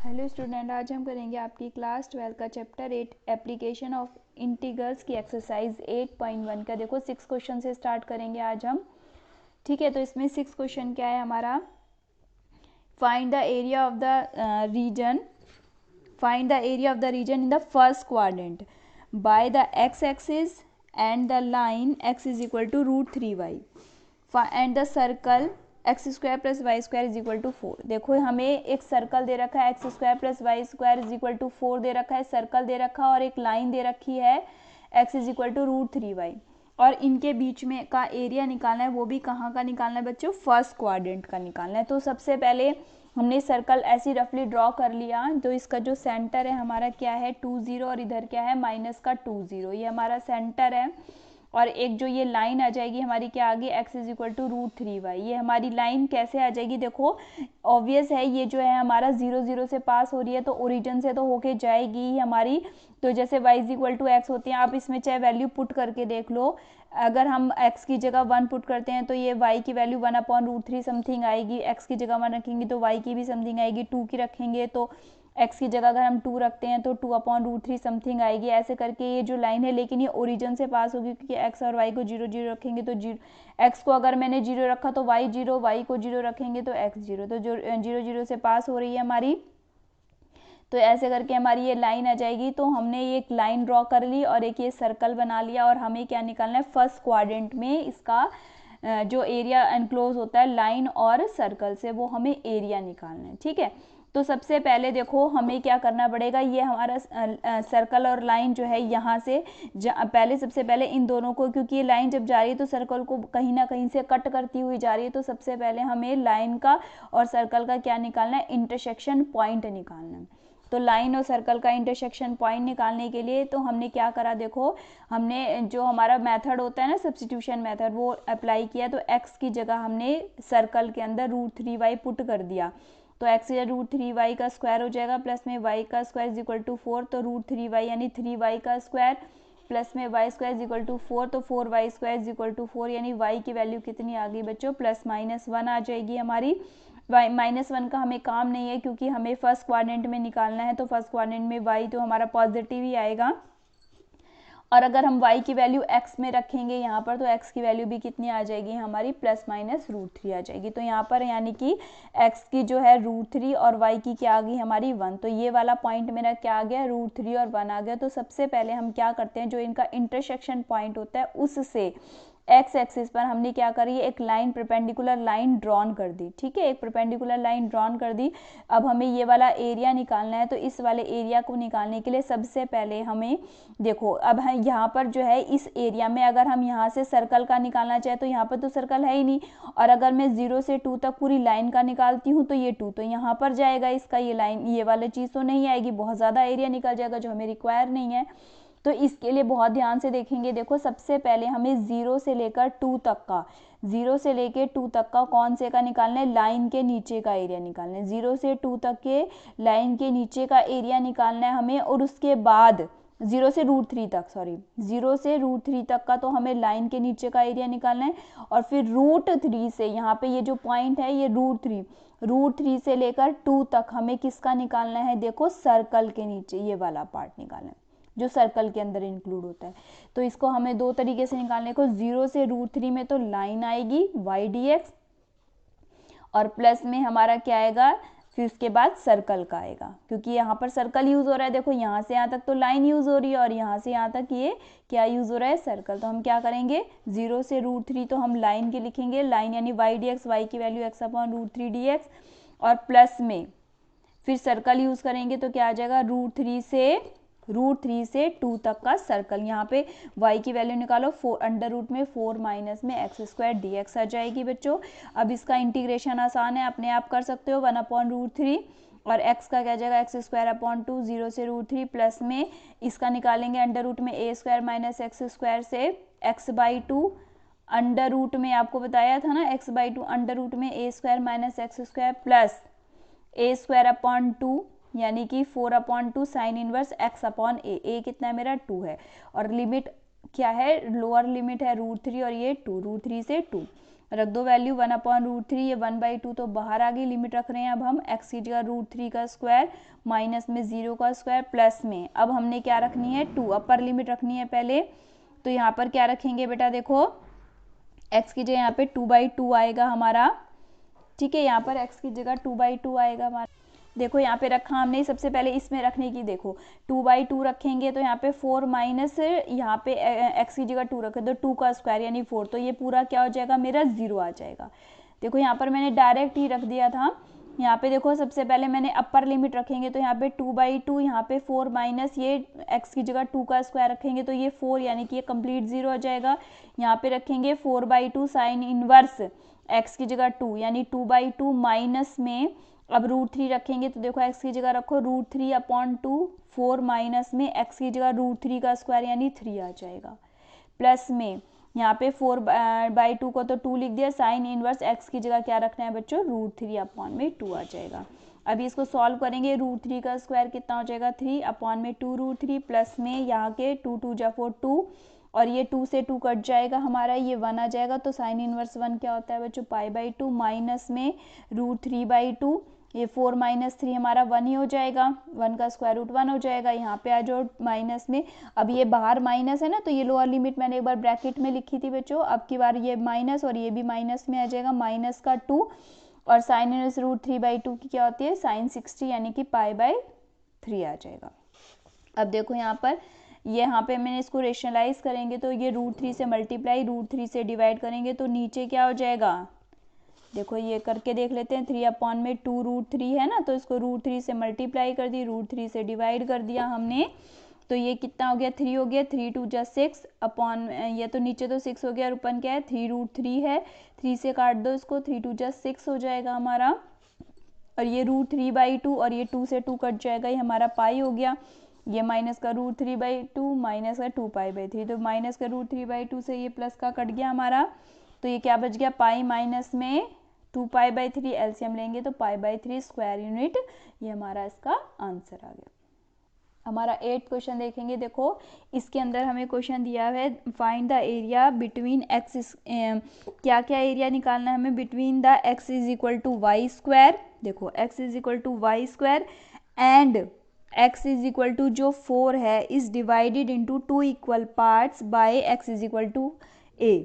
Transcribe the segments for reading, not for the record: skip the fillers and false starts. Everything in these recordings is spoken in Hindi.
हेलो स्टूडेंट, आज हम करेंगे आपकी क्लास 12 का चैप्टर 8 एप्लीकेशन ऑफ इंटीग्रल्स की एक्सरसाइज 8.1 का। देखो 6 क्वेश्चन से स्टार्ट करेंगे आज हम। ठीक है, तो इसमें 6 क्वेश्चन क्या है हमारा, find the area of the region in the first quadrant by the x axis and the line x is equal to √3y and the circle x square plus y square is equal to 4। देखो हमें एक सर्कल दे रखा है, x square plus y square is equal to 4 दे रखा है, सर्कल दे रखा है और एक लाइन दे रखी है x is equal to √3y, और इनके बीच में का एरिया निकालना है। वो भी कहाँ का निकालना है बच्चों, फर्स्ट क्वाड्रेंट का निकालना है। तो सबसे पहले हमने सर्कल ऐसी रफली ड्रॉ कर लिया। तो इसका जो सेंटर है हमारा क्या है 2 0 और इधर क्या है माइनस का 2 0, ये हमारा सेंटर है। और एक जो ये लाइन आ जाएगी हमारी क्या आगे x is equal to √3y, ये हमारी लाइन कैसे आ जाएगी, देखो ऑब्वियस है ये जो है हमारा 0 0 से पास हो रही है तो ओरिजिन से तो होके जाएगी ही हमारी। तो जैसे y is equal to x होती है, आप इसमें चाहे वैल्यू पुट करके देख लो। अगर हम x की जगह 1 पुट करते हैं तो ये y की वैल्यू 1/√3 समथिंग आएगी, x की जगह 1 रखेंगे तो y की भी समथिंग आएगी, 2 की रखेंगे तो x की जगह अगर हम 2 रखते हैं तो 2/√3 समथिंग आएगी। ऐसे करके ये जो लाइन है, लेकिन ये ओरिजिन से पास होगी क्योंकि x और y को 0 0 रखेंगे तो x को अगर मैंने 0 रखा तो y 0, y को 0 रखेंगे तो x 0, तो जो 0 0 से पास हो रही है हमारी। तो ऐसे करके हमारी ये लाइन आ जाएगी। तो हमने ये एक लाइन ड्रॉ कर ली और एक ये सर्कल बना लिया, और हमें क्या निकालना है फर्स्ट क्वाड्रेंट में इसका जो एरिया एनक्लोज होता है लाइन और सर्कल से, वो हमें एरिया निकालना है। ठीक है, तो सबसे पहले देखो हमें क्या करना पड़ेगा, ये हमारा सर्कल और लाइन जो है यहाँ से पहले सबसे पहले इन दोनों को, क्योंकि ये लाइन जब जा रही है तो सर्कल को कहीं ना कहीं से कट करती हुई जा रही है, तो सबसे पहले हमें लाइन का और सर्कल का क्या निकालना है, इंटरसेक्शन पॉइंट निकालना है। तो लाइन और सर्कल का इंटरसेक्शन पॉइंट निकालने के लिए तो हमने क्या करा, देखो हमने जो हमारा मेथड होता है ना सब्स्टिट्यूशन मेथड, वो अप्लाई किया। तो x की जगह हमने सर्कल के अंदर √3y पुट कर दिया, तो x या √3y का स्क्वायर हो जाएगा, प्लस में y का स्क्वायर इज इक्वल टू 4, तो √3y यानी 3y का स्क्वायर प्लस में y square is equal to 4, तो 4y square is equal to 4, यानी y की वैल्यू कितनी आ गई बच्चों, +-1 आ जाएगी हमारी। -1 का हमें काम नहीं है क्योंकि हमें फर्स्ट क्वाड्रेंट में निकालना है, तो फर्स्ट क्वाड्रेंट में y तो हमारा पॉजिटिव ही आएगा। और अगर हम y की वैल्यू x में रखेंगे यहाँ पर, तो x की वैल्यू भी कितनी आ जाएगी हमारी, ±√3 आ जाएगी। तो यहाँ पर यानी कि x की जो है √3 और y की क्या आ गई हमारी 1, तो ये वाला पॉइंट मेरा क्या आ गया, √3 और 1 आ गया। तो सबसे पहले हम क्या करते हैं, जो इनका इंटरसेक्शन पॉइंट होता है उससे एक्स एक्सिस पर हमने क्या करी, एक लाइन परपेंडिकुलर लाइन ड्रॉन कर दी। ठीक है, एक परपेंडिकुलर लाइन ड्रॉन कर दी। अब हमें ये वाला एरिया निकालना है, तो इस वाले एरिया को निकालने के लिए सबसे पहले हमें देखो, अब हम यहाँ पर जो है इस एरिया में अगर हम यहाँ से सर्कल का निकालना चाहे तो यहाँ पर तो सर्कल है ही नहीं, और अगर मैं 0 से 2 तक पूरी लाइन का निकालती हूँ तो ये 2 तो यहाँ पर जाएगा, इसका ये लाइन ये वाली चीज़ तो नहीं आएगी, बहुत ज़्यादा एरिया निकल जाएगा जो हमें रिक्वायर नहीं है। तो इसके लिए बहुत ध्यान से देखेंगे। देखो सबसे पहले हमें 0 से लेकर 2 तक का, 0 से लेकर 2 तक का कौन से का निकालना है, लाइन के नीचे का एरिया निकालना है। 0 से 2 तक के लाइन के नीचे का एरिया निकालना है हमें, और उसके बाद 0 से √3 तक, 0 से √3 तक का तो हमें लाइन के नीचे का एरिया निकालना है। और फिर √3 से यहाँ पे ये जो पॉइंट है ये √3 से लेकर 2 तक हमें किसका निकालना है, देखो सर्कल के नीचे ये वाला पार्ट निकालना है जो सर्कल के अंदर इंक्लूड होता है। तो इसको हमें दो तरीके से निकालने को, 0 से √3 में तो लाइन आएगी y dx, और प्लस में हमारा क्या आएगा, फिर उसके बाद सर्कल का आएगा, क्योंकि यहाँ पर सर्कल यूज हो रहा है। देखो यहाँ से यहाँ तक तो लाइन यूज हो रही है और यहाँ से यहाँ तक ये क्या यूज हो रहा है, सर्कल। तो हम क्या करेंगे, 0 से √3 तो हम लाइन के लिखेंगे, लाइन यानी y dx, y की वैल्यू x/√3 dx, और प्लस में फिर सर्कल यूज करेंगे तो क्या आ जाएगा, √3 से 2 तक का सर्कल। यहाँ पे y की वैल्यू निकालो, 4 अंडर रूट में 4 माइनस में x² dx आ जाएगी बच्चों। अब इसका इंटीग्रेशन आसान है, अपने आप कर सकते हो, 1/√3 और x का क्या जाएगा, x² 0 से √3, प्लस में इसका निकालेंगे अंडर रूट में a² माइनस x² से x/2, अंडर रूट में आपको बताया था ना x/2, अंडर रूट में a² minus x² plus a²/2 यानी कि 4/2 साइन इनवर्स x/a, a कितना है मेरा 2 है, और लिमिट क्या है, लोअर लिमिट है √3 और ये 2, √3 से 2 रख दो वैल्यू 1/√3, ये 1/2 तो बाहर आ गई। लिमिट रख रहे हैं अब हम x की जगह √3 का स्क्वायर माइनस में 0 का स्क्वायर प्लस में अब हमने क्या रखनी है 2, अपर लिमिट रखनी है पहले। तो यहाँ पर क्या रखेंगे बेटा, देखो x की जगह यहाँ पे 2/2 आएगा हमारा, ठीक है, यहाँ पर x की जगह 2/2 आएगा हमारा। देखो यहाँ पे रखा हमने, सबसे पहले इसमें रखने की, देखो 2/2 रखेंगे तो यहाँ पे 4 माइनस यहाँ पे x की जगह 2 रखे तो 2 का स्क्वायर यानी 4, तो ये पूरा क्या हो जाएगा मेरा 0 आ जाएगा। देखो यहाँ पर मैंने डायरेक्ट ही रख दिया था। यहाँ पे देखो सबसे पहले मैंने अपर लिमिट रखेंगे तो यहाँ पे 2/2, यहाँ पे 4 माइनस ये x की जगह 2 का स्क्वायर रखेंगे तो ये 4 यानी कि ये कंप्लीट 0 हो जाएगा। यहाँ पे रखेंगे 4/2 साइन इनवर्स x की जगह 2 यानी 2/2 माइनस में अब √3 रखेंगे तो देखो x की जगह रखो √3/2, 4 माइनस में x की जगह √3 का स्क्वायर यानी 3 आ जाएगा, प्लस में यहाँ पे 4/2 को तो 2 लिख दिया, साइन इनवर्स x की जगह क्या रखना है बच्चों √3/2 आ जाएगा। अभी इसको सॉल्व करेंगे, √3 का स्क्वायर कितना हो जाएगा 3/2 √3 प्लस में यहाँ के 2 2 जा 4 2 और ये 2 से 2 कट जाएगा हमारा, ये 1 आ जाएगा। तो साइन इनवर्स 1 क्या होता है बच्चों π/2 माइनस में √3/2, ये 4 माइनस 3 हमारा 1 ही हो जाएगा, 1 का स्क्वायर रूट 1 हो जाएगा। यहाँ पे आ जाओ माइनस में, अब ये बाहर माइनस है ना तो ये लोअर लिमिट मैंने एक बार ब्रैकेट में लिखी थी बच्चों, अब की बार ये माइनस और ये भी माइनस में आ जाएगा, माइनस का 2 और साइन इनवर्स √3/2 की क्या होती है साइन 60 यानी कि π/3 आ जाएगा। अब देखो यहाँ पर यहाँ पे मैंने इसको रेशनलाइज करेंगे तो ये √3 से मल्टीप्लाई √3 से डिवाइड करेंगे तो नीचे क्या हो जाएगा, देखो ये करके देख लेते हैं, 3/2 √3 है ना तो इसको √3 से मल्टीप्लाई कर दी, √3 से डिवाइड कर दिया हमने तो ये कितना हो गया 3 हो गया, 3 2 जा 6 अपॉन ये तो नीचे तो 6 हो गया और ऊपर क्या है 3 √3 है, 3 से काट दो इसको, 3 2 जा 6 हो जाएगा हमारा और ये √3/2 और ये 2 से 2 कट जाएगा, ये हमारा पाई हो गया। ये माइनस का √3/2 माइनस का 2π/3 तो माइनस का √3/2 से ये प्लस का कट गया हमारा, तो ये क्या बच गया पाई माइनस में 2π/3 एलसीएम लेंगे तो π/3 स्क्वायर यूनिट, ये हमारा इसका आंसर आ गया। हमारा 8th क्वेश्चन देखेंगे, देखो इसके अंदर हमें क्वेश्चन दिया है find the area between x, क्या क्या एरिया निकालना है हमें बिटवीन द x = y², देखो x = y² एंड x = जो 4 है is divided into 2 equal parts by x = a,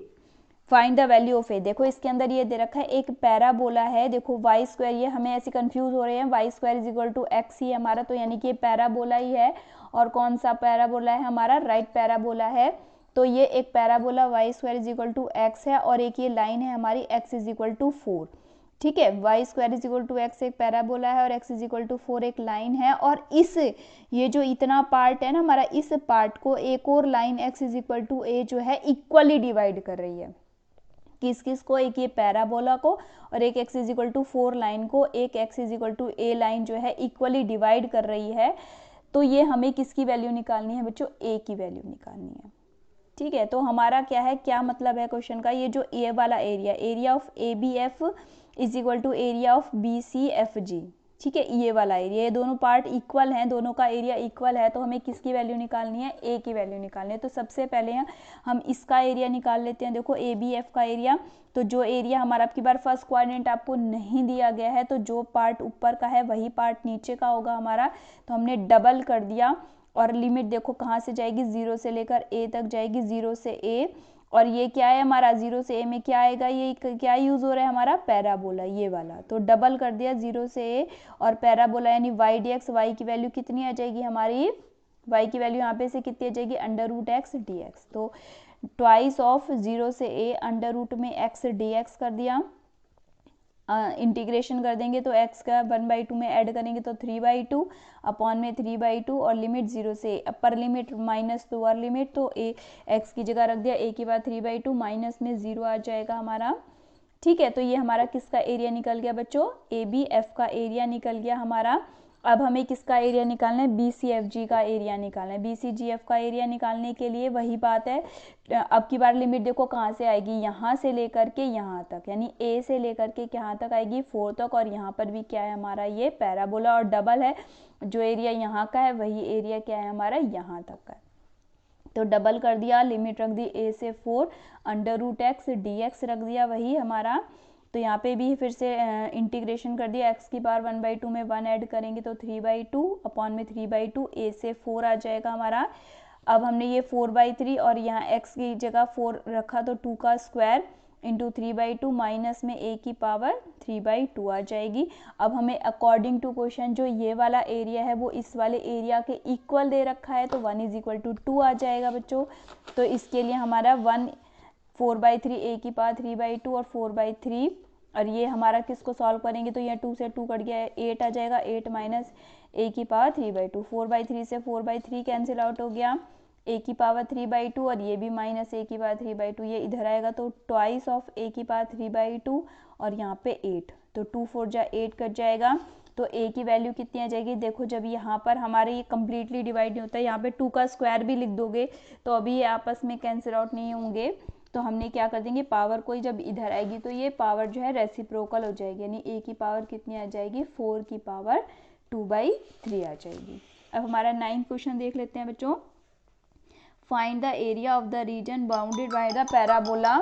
find the value of A. देखो इसके अंदर ये दे रखा है एक पैराबोला है, देखो y², ये हमें ऐसे कंफ्यूज हो रहे हैं, y² = x ही है हमारा, तो यानी कि ये पैराबोला ही है और कौन सा पैराबोला है हमारा राइट पैराबोला है, तो ये एक पैराबोला y² = x है और एक ये लाइन है हमारी x = 4, ठीक है, y² = x एक पैराबोला है और x = 4 एक लाइन है और इस ये जो इतना पार्ट है ना हमारा, इस पार्ट को एक और लाइन x = a जो है इक्वली डिवाइड कर रही है, किस किस को, एक ये पैराबोला को और एक x = 4 लाइन को, एक x = a लाइन जो है इक्वली डिवाइड कर रही है, तो ये हमें किसकी वैल्यू निकालनी है बच्चों a की वैल्यू निकालनी है, ठीक है। तो हमारा क्या है, क्या मतलब है क्वेश्चन का, ये जो a वाला area of ABF = area of BCFG, ठीक है, ये वाला एरिया, ये दोनों पार्ट इक्वल हैं, दोनों का एरिया इक्वल है, तो हमें किसकी वैल्यू निकालनी है a की वैल्यू निकालनी है। तो सबसे पहले हम इसका एरिया निकाल लेते हैं, देखो ABF का एरिया, तो जो एरिया हमारा अब की बार फर्स्ट क्वाड्रेंट आपको नहीं दिया गया है तो जो पार्ट ऊपर का है वही पार्ट नीचे का होगा हमारा, तो हमने डबल कर दिया और लिमिट देखो कहाँ से जाएगी 0 से लेकर a तक जाएगी, 0 से a और ये क्या है हमारा 0 से a में क्या आएगा, ये क्या यूज हो रहा है हमारा पैराबोला ये वाला, तो डबल कर दिया 0 से a और पैराबोला यानी y dx, y की वैल्यू कितनी आ जाएगी हमारी, y की वैल्यू यहाँ पे से कितनी आ जाएगी √x dx, तो ट्वाइस ऑफ 0 से a √ में x dx कर दिया, इंटीग्रेशन कर देंगे तो x का 1/2 में ऐड करेंगे तो 3/2 अपॉन में 3/2 और लिमिट 0 से upper limit minus lower limit, तो a x की जगह रख दिया, a के बाद 3/2 माइनस में 0 आ जाएगा हमारा, ठीक है। तो ये हमारा किसका एरिया निकल गया बच्चों, ABF का एरिया निकल गया हमारा। अब हमें किसका एरिया निकालना है, BCFG का एरिया निकालना है। BCGF का एरिया निकालने के लिए वही बात है, अब की बार लिमिट देखो कहाँ से आएगी, यहाँ से लेकर के यहाँ तक, यानी A से लेकर के यहाँ तक आएगी 4 तक और यहाँ पर भी क्या है हमारा ये पैराबोला और डबल है, जो एरिया यहाँ का है वही एरिया क्या है हमारा यहाँ तक का है, तो डबल कर दिया, लिमिट रख दी a से 4 अंडर रूट एक्स dx रख दिया वही हमारा। तो यहाँ पे भी फिर से इंटीग्रेशन कर दिया, x की पावर 1/2 में 1 ऐड करेंगे तो 3/2 अपॉन में 3/2 a से 4 आ जाएगा हमारा। अब हमने ये 4/3 और यहाँ x की जगह 4 रखा तो 2 का स्क्वायर इंटू 3/2 माइनस में a की पावर 3/2 आ जाएगी। अब हमें अकॉर्डिंग टू क्वेश्चन जो ये वाला एरिया है वो इस वाले एरिया के इक्वल दे रखा है, तो 1 = 2 आ जाएगा बच्चों। तो इसके लिए हमारा 4/3 a की पावर 3/2 और 4/3, और ये हमारा किसको सॉल्व करेंगे तो ये 2 से 2 कट गया है, 8 आ जाएगा, 8 माइनस a की पावर 3/2, 4/3 से 4/3 कैंसिल आउट हो गया, a की पावर 3/2 और ये भी माइनस a की पावर 3/2, ये इधर आएगा तो ट्वाइस ऑफ a की पावर 3/2 और यहाँ पे 8, तो 2 4 जा 8 कट जाएगा। तो a की वैल्यू कितनी आ जाएगी, देखो जब यहाँ पर हमारे ये कम्प्लीटली डिवाइड नहीं होता है, यहाँ पे 2 का स्क्वायर भी लिख दोगे तो अभी ये आपस में कैंसिल आउट नहीं होंगे, तो हमने क्या कर देंगे, पावर कोई जब इधर आएगी तो ये पावर जो है रेसिप्रोकल हो जाएगी, यानी a की पावर कितनी आ जाएगी, 4 की पावर 2/3 आ जाएगी। अब हमारा 9th क्वेश्चन देख लेते हैं बच्चों। Find the area of the reason bounded by the parabola